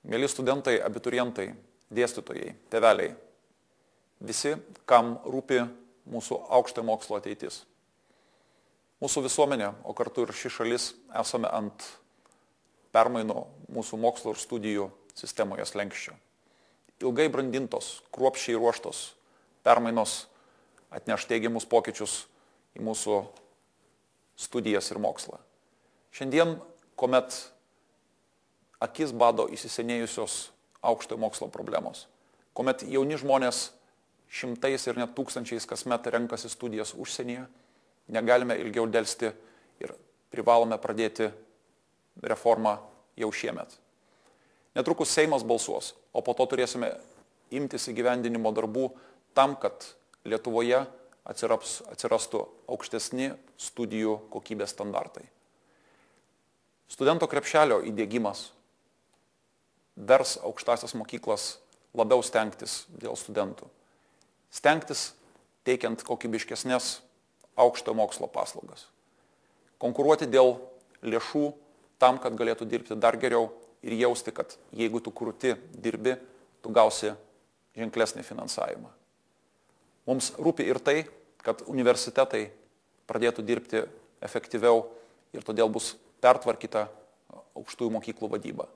Mėly studentai, abiturientai, dėstytojai, tėveliai, visi, kam rūpi mūsų aukštojo mokslo ateitis. Mūsų visuomenė, o kartu ir ši šalis, esame ant permainų mūsų mokslo ir studijų sistemoje slenksčio. Ilgai brandintos, kruopščiai ruoštos permainos atneš teigiamus pokyčius į mūsų studijas ir mokslą. Šiandien, kuomet akis bado įsisenėjusios aukštojo mokslo problemos, kuomet jauni žmonės šimtais ir net tūkstančiais kasmet renkasi studijas užsienyje, negalime ilgiau delsti ir privalome pradėti reformą jau šiemet. Netrukus Seimas balsuos, o po to turėsime imtis įgyvendinimo darbų tam, kad Lietuvoje atsirastų aukštesni studijų kokybės standartai. Studento krepšelio įdiegimas vers aukštasias mokyklas labiau stengtis dėl studentų. Stengtis teikiant kokybiškesnės aukštojo mokslo paslaugas. Konkuruoti dėl lėšų tam, kad galėtų dirbti dar geriau ir jausti, kad jeigu tu krūti dirbi, tu gausi ženklesnį finansavimą. Mums rūpi ir tai, kad universitetai pradėtų dirbti efektyviau ir todėl bus pertvarkyta aukštųjų mokyklų vadyba.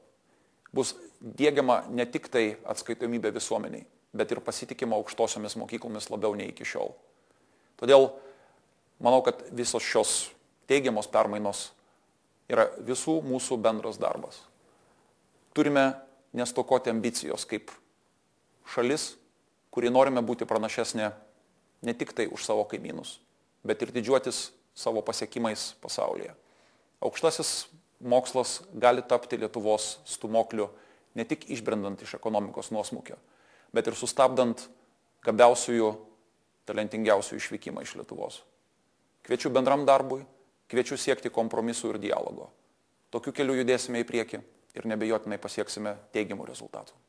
Bus diegiama ne tik tai atskaitomybė visuomeniai, bet ir pasitikima aukštosiomis mokyklomis labiau nei iki šiol. Todėl manau, kad visos šios teigiamos permainos yra visų mūsų bendras darbas. Turime nestokoti ambicijos kaip šalis, kuri norime būti pranašesnė ne tik tai už savo kaimynus, bet ir didžiuotis savo pasiekimais pasaulyje. Aukštasis mokslas gali tapti Lietuvos stūmokliu ne tik išbrendant iš ekonomikos nuosmukio, bet ir sustabdant gabiausiųjų, talentingiausiųjų išvykimą iš Lietuvos. Kviečiu bendram darbui, kviečiu siekti kompromisų ir dialogo. Tokiu keliu judėsime į priekį ir nebejotinai pasieksime teigiamų rezultatų.